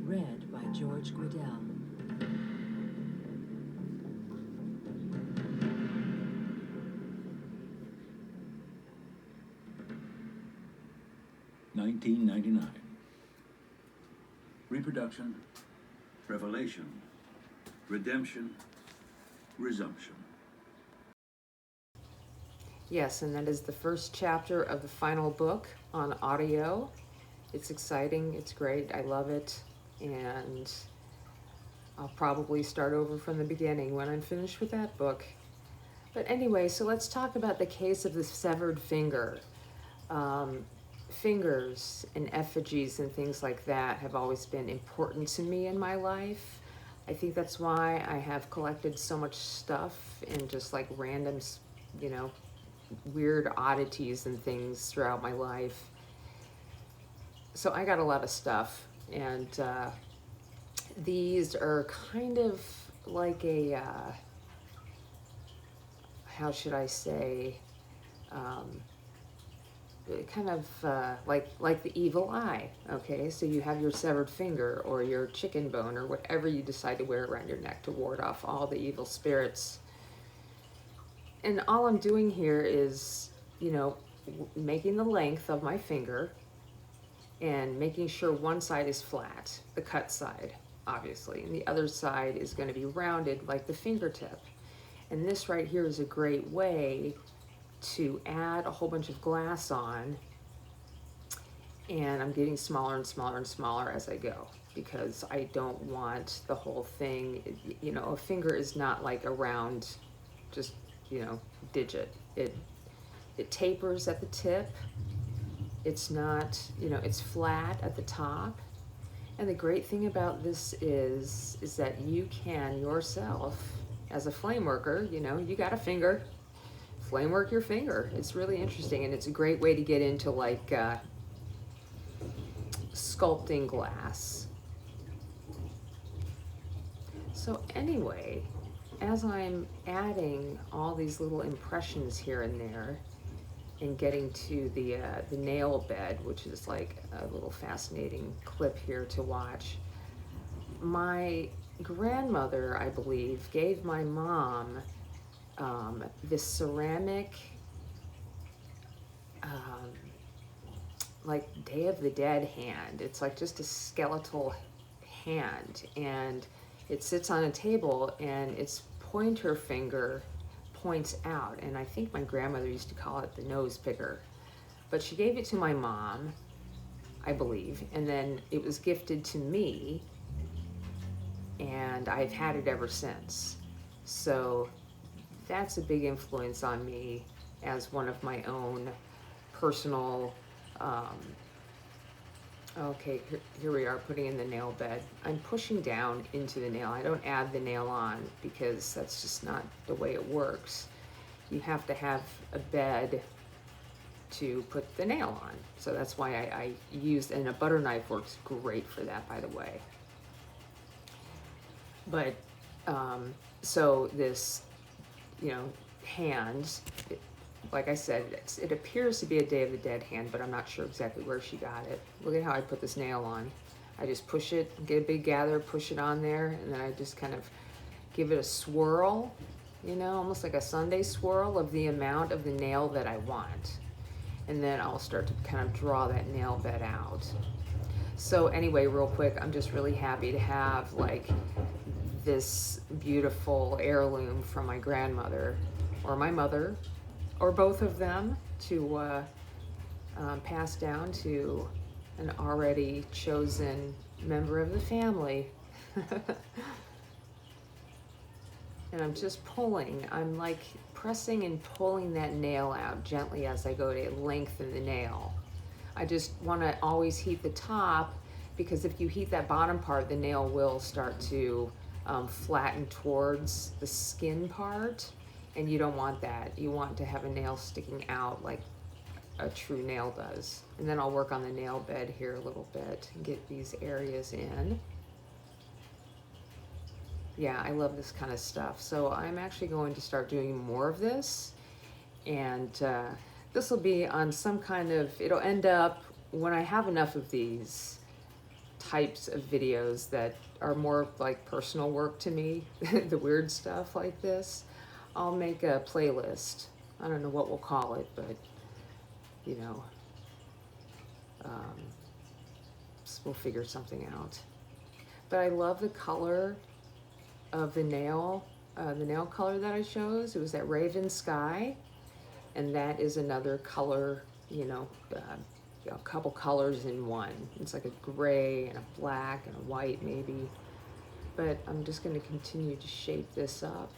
Read by George Guidell. $19.99. Reproduction, revelation, redemption, resumption. Yes, and that is the first chapter of the final book on audio. It's exciting, it's great, I love it, and I'll probably start over from the beginning when I'm finished with that book. But anyway, so let's talk about the case of the severed finger. Fingers and effigies and things like that have always been important to me in my life. I think that's why I have collected so much stuff and just like random, weird oddities and things throughout my life. So I got a lot of stuff, and these are kind of like a, how should I say, kind of like the evil eye, okay? So you have your severed finger or your chicken bone or whatever you decide to wear around your neck to ward off all the evil spirits. And all I'm doing here is, making the length of my finger and making sure one side is flat, the cut side, obviously, and the other side is going to be rounded like the fingertip. And this right here is a great way to add a whole bunch of glass on, and I'm getting smaller and smaller and smaller as I go because I don't want the whole thing, a finger is not like a round, just digit. It tapers at the tip. It's not, it's flat at the top. And the great thing about this is that you can yourself, as a flame worker, you got a finger, flame work your finger. It's really interesting, and it's a great way to get into like sculpting glass. So anyway, as I'm adding all these little impressions here and there and getting to the nail bed, which is like a little fascinating clip here to watch, my grandmother, I believe, gave my mom this ceramic like Day of the Dead hand. It's like just a skeletal hand, and it sits on a table, and its pointer finger points out, and I think my grandmother used to call it the nose picker. But she gave it to my mom, I believe, and then it was gifted to me, and I've had it ever since. So that's a big influence on me as one of my own personal, okay, here we are putting in the nail bed. I'm pushing down into the nail. I don't add the nail on because that's just not the way it works. You have to have a bed to put the nail on. So that's why I used, and a butter knife works great for that, by the way. But, so this, hand, like I said, it appears to be a Day of the Dead hand, but I'm not sure exactly where she got it. Look at how I put this nail on. I just push it, get a big gather, push it on there, and then I just kind of give it a swirl, almost like a Sunday swirl of the amount of the nail that I want. And then I'll start to kind of draw that nail bed out. So anyway, real quick, I'm just really happy to have like this beautiful heirloom from my grandmother or my mother, or both of them, to pass down to an already chosen member of the family. And I'm just pulling, I'm like pressing and pulling that nail out gently as I go to lengthen the nail. I just want to always heat the top, because if you heat that bottom part, the nail will start to flatten towards the skin part, and you don't want that. You want to have a nail sticking out like a true nail does. And then I'll work on the nail bed here a little bit and get these areas in. Yeah, I love this kind of stuff. So I'm actually going to start doing more of this, and this will be on some kind of, it'll end up, when I have enough of these types of videos that are more like personal work to me, the weird stuff like this, I'll make a playlist. I don't know what we'll call it, but you know, we'll figure something out. But I love the color of the nail color that I chose. It was that Raven Sky, and that is another color, a couple colors in one. It's like a gray and a black and a white maybe. But I'm just going to continue to shape this up.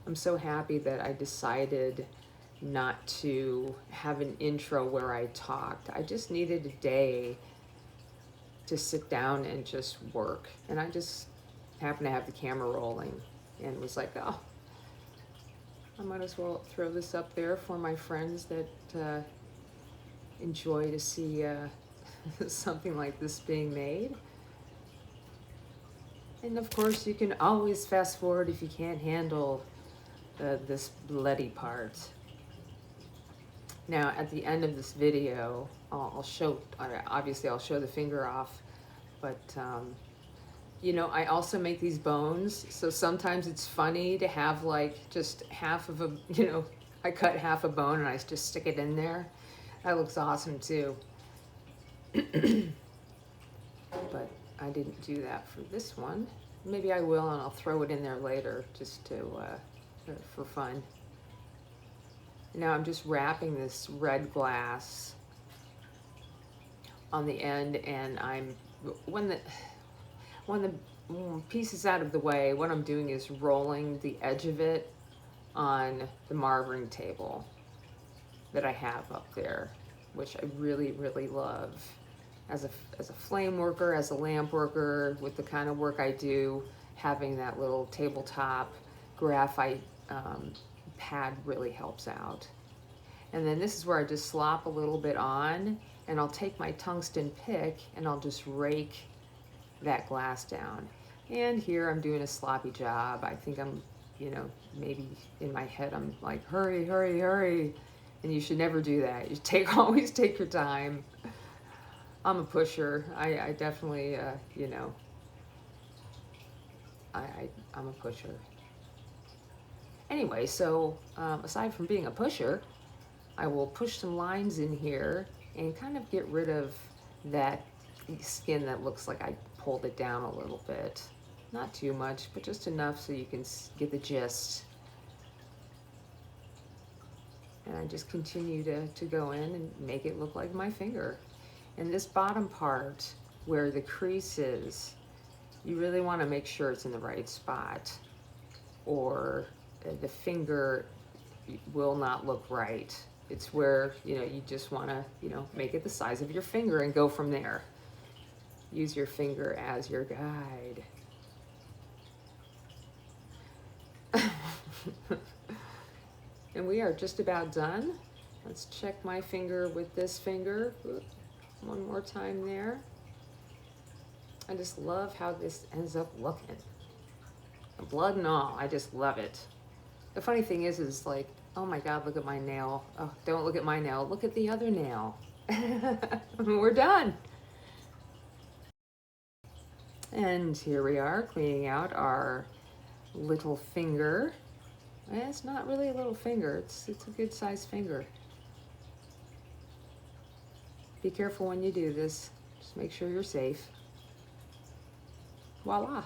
I'm so happy that I decided not to have an intro where I talked. I just needed a day to sit down and just work. And I just happened to have the camera rolling and was like, oh, I might as well throw this up there for my friends that enjoy to see something like this being made. And of course, you can always fast forward if you can't handle this bloody part. Now, at the end of this video, I'll show the finger off, but I also make these bones, so sometimes it's funny to have like just half of a, I cut half a bone and I just stick it in there. That looks awesome too. But I didn't do that for this one. Maybe I will, and I'll throw it in there later just to for fun. Now I'm just wrapping this red glass on the end, and when the piece is out of the way, what I'm doing is rolling the edge of it on the marvering table that I have up there, which I really, really love. As a flame worker, as a lamp worker, with the kind of work I do, having that little tabletop graphite pad really helps out. And then this is where I just slop a little bit on, and I'll take my tungsten pick and I'll just rake that glass down. And here I'm doing a sloppy job. I think I'm, maybe in my head I'm like, hurry, hurry, hurry. And you should never do that. You always take your time. I'm a pusher. I definitely, I'm a pusher. Anyway, so aside from being a pusher, I will push some lines in here and kind of get rid of that skin that looks like I pulled it down a little bit. Not too much, but just enough so you can get the gist. And I just continue to go in and make it look like my finger. And this bottom part where the crease is, you really want to make sure it's in the right spot, or the finger will not look right. It's where, you just want to, make it the size of your finger and go from there. Use your finger as your guide. And we are just about done. Let's check my finger with this finger. One more time there. I just love how this ends up looking. Blood and all, I just love it. The funny thing is like, oh my God, look at my nail. Oh, don't look at my nail, look at the other nail. We're done. And here we are, cleaning out our little finger. It's not really a little finger, it's a good sized finger. Be careful when you do this. Just make sure you're safe. Voila.